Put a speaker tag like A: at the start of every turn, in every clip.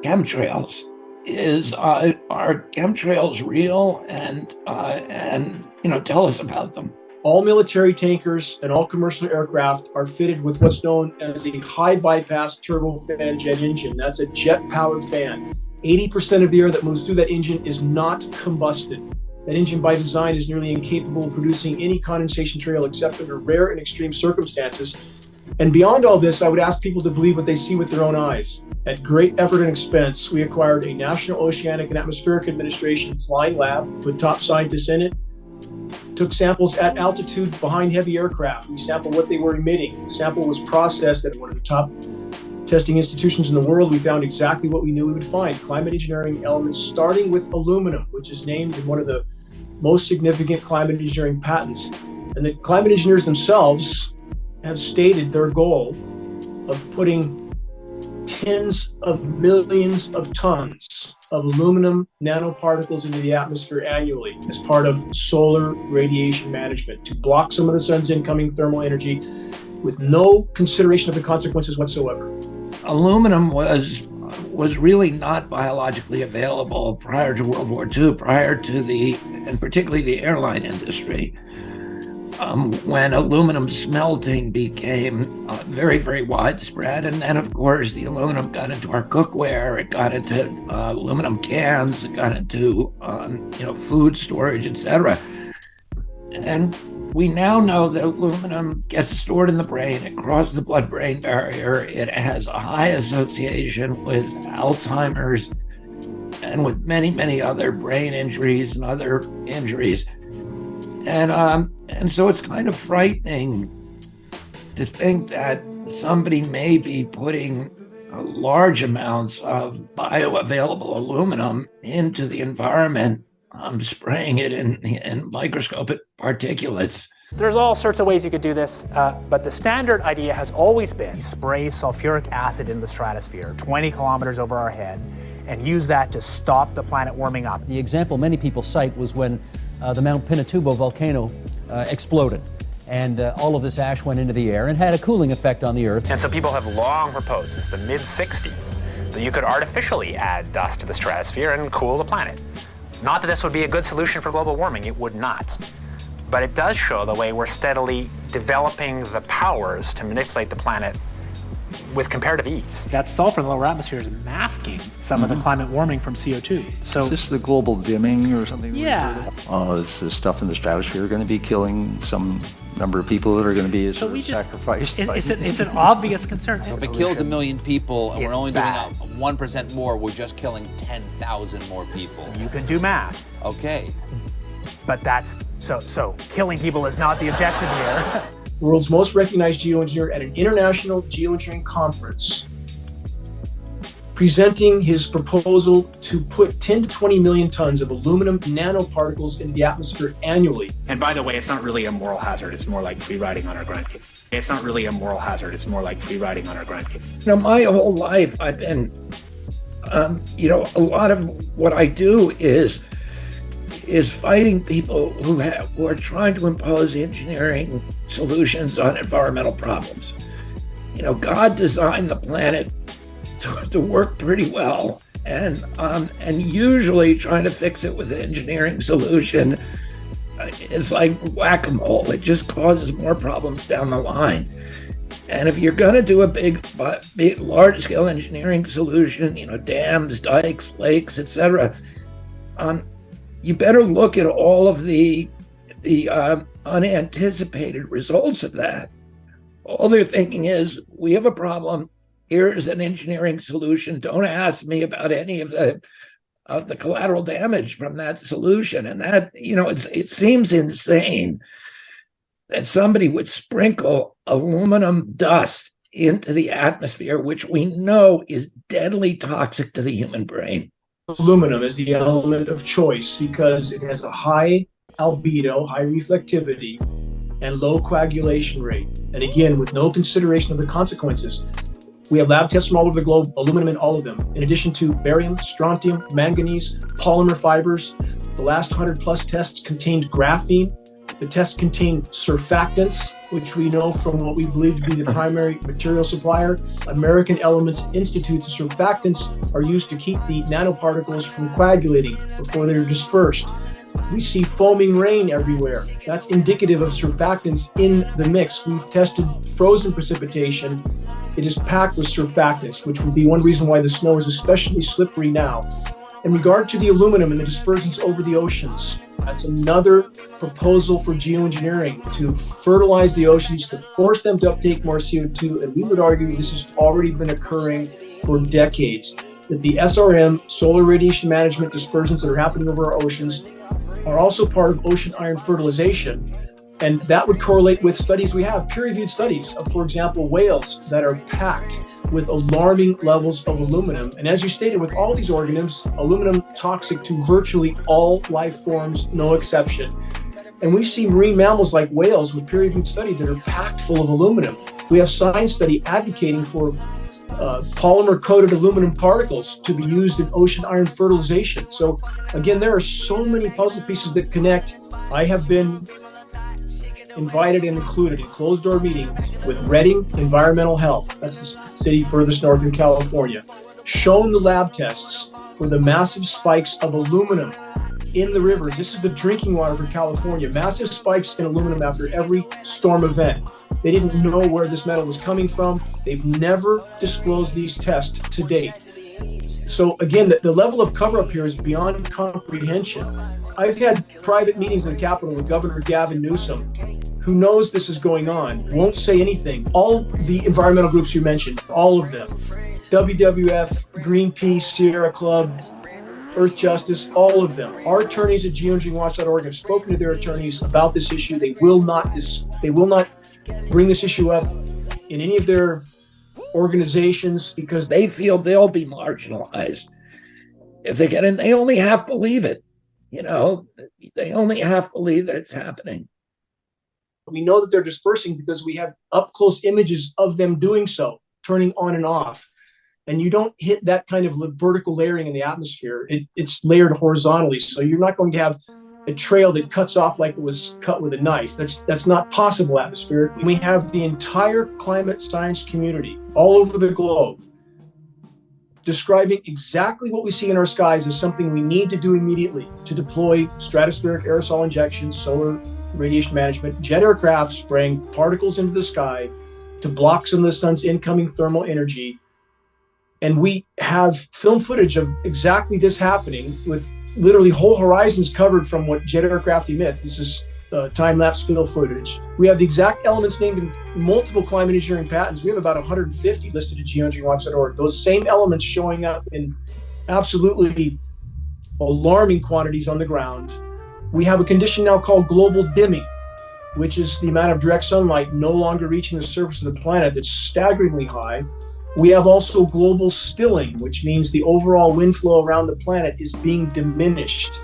A: chemtrails. Are chemtrails real? And tell us about them.
B: All military tankers and all commercial aircraft are fitted with what's known as a high bypass turbofan jet engine. That's a jet-powered fan. 80% of the air that moves through that engine is not combusted. That engine by design is nearly incapable of producing any condensation trail except under rare and extreme circumstances. And beyond all this, I would ask people to believe what they see with their own eyes. At great effort and expense, we acquired a National Oceanic and Atmospheric Administration flying lab, put top scientists in it, took samples at altitude behind heavy aircraft. We sampled what they were emitting. The sample was processed at one of the top testing institutions in the world. We found exactly what we knew we would find: climate engineering elements, starting with aluminum, which is named in one of the most significant climate engineering patents. And the climate engineers themselves have stated their goal of putting tens of millions of tons of aluminum nanoparticles into the atmosphere annually as part of solar radiation management to block some of the sun's incoming thermal energy with no consideration of the consequences whatsoever.
A: Aluminum was really not biologically available prior to World War II, prior to and particularly the airline industry. When aluminum smelting became very, very widespread. And then, of course, the aluminum got into our cookware, it got into aluminum cans, it got into food storage, etc. And we now know that aluminum gets stored in the brain, it crosses the blood-brain barrier, it has a high association with Alzheimer's and with many, many other brain injuries and other injuries. And so it's kind of frightening to think that somebody may be putting large amounts of bioavailable aluminum into the environment, spraying it in microscopic particulates.
C: There's all sorts of ways you could do this, but the standard idea has always been spray sulfuric acid in the stratosphere 20 kilometers over our head and use that to stop the planet warming up.
D: The example many people cite was when the Mount Pinatubo volcano exploded, and all of this ash went into the air and had a cooling effect on the Earth.
C: And so people have long proposed since the mid-60s that you could artificially add dust to the stratosphere and cool the planet. Not that this would be a good solution for global warming, it would not. But it does show the way we're steadily developing the powers to manipulate the planet with comparative ease.
E: That sulfur in the lower atmosphere is masking some of the climate warming from CO2. So
F: is this the global dimming or something?
E: Yeah.
F: Is this stuff in the stratosphere going to be killing some number of people that are going to be sacrificed?
E: It's an obvious concern.
G: So if it kills 1 million people and we're only doing 1% more, we're just killing 10,000 more people.
C: You can do math.
G: Okay.
C: But that's, so killing people is not the objective here.
B: The world's most recognized geoengineer at an international geoengineering conference, presenting his proposal to put 10 to 20 million tons of aluminum nanoparticles into the atmosphere annually.
C: And by the way, it's not really a moral hazard. It's more like free riding on our grandkids. It's not really a moral hazard. It's more like free riding on our grandkids.
A: My whole life I've been, a lot of what I do is fighting people who are trying to impose engineering solutions on environmental problems. God designed the planet to work pretty well, and usually trying to fix it with an engineering solution is like whack-a-mole. It just causes more problems down the line. And if you're going to do a big large-scale engineering solution, dams, dikes, lakes, etc., you better look at all of the unanticipated results of that. All they're thinking is, we have a problem. Here's an engineering solution. Don't ask me about any of the collateral damage from that solution. And that, it seems insane that somebody would sprinkle aluminum dust into the atmosphere, which we know is deadly toxic to the human brain.
B: Aluminum is the element of choice because it has a high albedo, high reflectivity, and low coagulation rate. And again, with no consideration of the consequences. We have lab tests from all over the globe, aluminum in all of them. In addition to barium, strontium, manganese, polymer fibers, the last 100 plus tests contained graphene, The tests contain surfactants, which we know from what we believe to be the primary material supplier. American Elements Institute's surfactants are used to keep the nanoparticles from coagulating before they're dispersed. We see foaming rain everywhere. That's indicative of surfactants in the mix. We've tested frozen precipitation. It is packed with surfactants, which would be one reason why the snow is especially slippery now. In regard to the aluminum and the dispersants over the oceans, that's another proposal for geoengineering to fertilize the oceans, to force them to uptake more CO2. And we would argue this has already been occurring for decades, that the SRM, solar radiation management dispersants that are happening over our oceans, are also part of ocean iron fertilization. And that would correlate with studies we have, peer-reviewed studies of, for example, whales that are packed with alarming levels of aluminum. And as you stated, with all these organisms, aluminum toxic to virtually all life forms, no exception. And we see marine mammals like whales with peer-reviewed studies that are packed full of aluminum. We have science study advocating for polymer-coated aluminum particles to be used in ocean iron fertilization. So again, there are so many puzzle pieces that connect. I have been invited and included in closed-door meetings with Redding Environmental Health, that's the city furthest north in California, shown the lab tests for the massive spikes of aluminum in the rivers. This is the drinking water for California. Massive spikes in aluminum after every storm event. They didn't know where this metal was coming from. They've never disclosed these tests to date. So again, the level of cover-up here is beyond comprehension. I've had private meetings in the Capitol with Governor Gavin Newsom, who knows this is going on, won't say anything. All the environmental groups you mentioned, all of them, WWF, Greenpeace, Sierra Club, Earth Justice, all of them. Our attorneys at geoengineeringwatch.org have spoken to their attorneys about this issue. They will not bring this issue up in any of their organizations because
A: they feel they'll be marginalized if they get in. They only half believe it. They only half believe that it's happening.
B: We know that they're dispersing because we have up-close images of them doing so, turning on and off. And you don't hit that kind of vertical layering in the atmosphere. It's layered horizontally. So you're not going to have a trail that cuts off like it was cut with a knife. That's not possible atmospherically. We have the entire climate science community all over the globe describing exactly what we see in our skies as something we need to do immediately to deploy stratospheric aerosol injections, solar radiation management, jet aircraft spraying particles into the sky to block some of the sun's incoming thermal energy. And we have film footage of exactly this happening with literally whole horizons covered from what jet aircraft emit. This is time-lapse film footage. We have the exact elements named in multiple climate engineering patents. We have about 150 listed at geoengineeringwatch.org. Those same elements showing up in absolutely alarming quantities on the ground. We have a condition now called global dimming, which is the amount of direct sunlight no longer reaching the surface of the planet that's staggeringly high. We have also global stilling, which means the overall wind flow around the planet is being diminished.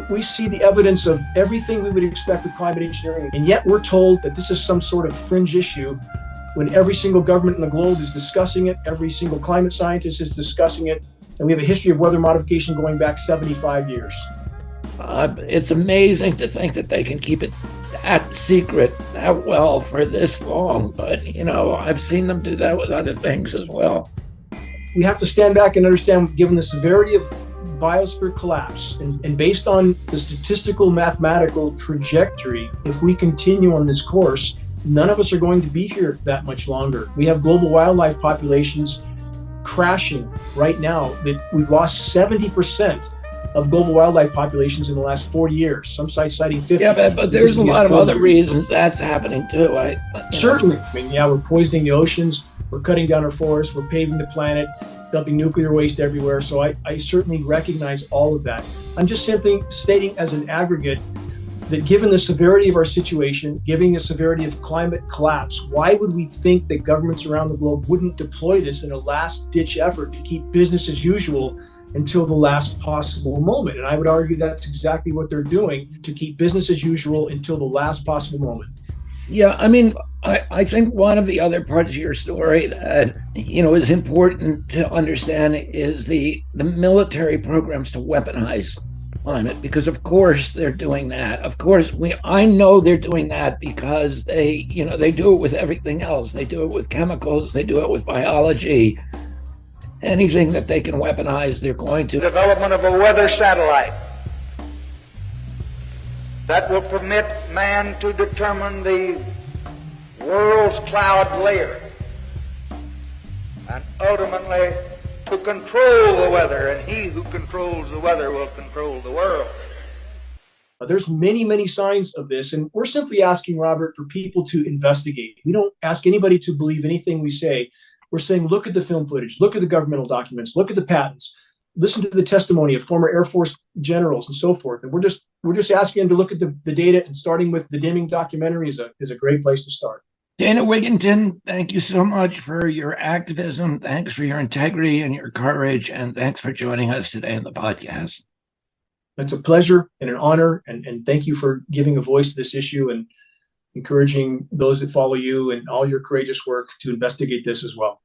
B: We see the evidence of everything we would expect with climate engineering, and yet we're told that this is some sort of fringe issue when every single government in the globe is discussing it, every single climate scientist is discussing it, and we have a history of weather modification going back 75 years.
A: It's amazing to think that they can keep it that secret that well for this long, but I've seen them do that with other things as well.
B: We have to stand back and understand, given the severity of biosphere collapse and based on the statistical mathematical trajectory, if we continue on this course, none of us are going to be here that much longer. We have global wildlife populations crashing right now, that we've lost 70% of global wildlife populations in the last 40 years. Some sites citing 50.
A: Yeah, but there's a lot of other reasons that's happening too.
B: Certainly. We're poisoning the oceans, we're cutting down our forests, we're paving the planet, dumping nuclear waste everywhere. So I certainly recognize all of that. I'm just simply stating as an aggregate that given the severity of our situation, given the severity of climate collapse, why would we think that governments around the globe wouldn't deploy this in a last-ditch effort to keep business as usual until the last possible moment? And I would argue that's exactly what they're doing, to keep business as usual until the last possible moment.
A: Yeah, I think one of the other parts of your story that is important to understand is the military programs to weaponize climate, because of course they're doing that. Of course, I know they're doing that because they do it with everything else. They do it with chemicals, they do it with biology. Anything that they can weaponize, they're going to.
H: Development of a weather satellite that will permit man to determine the world's cloud layer and ultimately to control the weather, and he who controls the weather will control the world.
B: There's many, many signs of this, and we're simply asking, Robert, for people to investigate. We don't ask anybody to believe anything we say. We're saying, look at the film footage, look at the governmental documents, look at the patents, listen to the testimony of former Air Force generals and so forth. And we're just asking them to look at the data, and starting with the Deming documentary is a great place to start.
A: Dana Wigington, thank you so much for your activism. Thanks for your integrity and your courage. And thanks for joining us today on the podcast.
B: It's a pleasure and an honor. And thank you for giving a voice to this issue and encouraging those that follow you and all your courageous work to investigate this as well.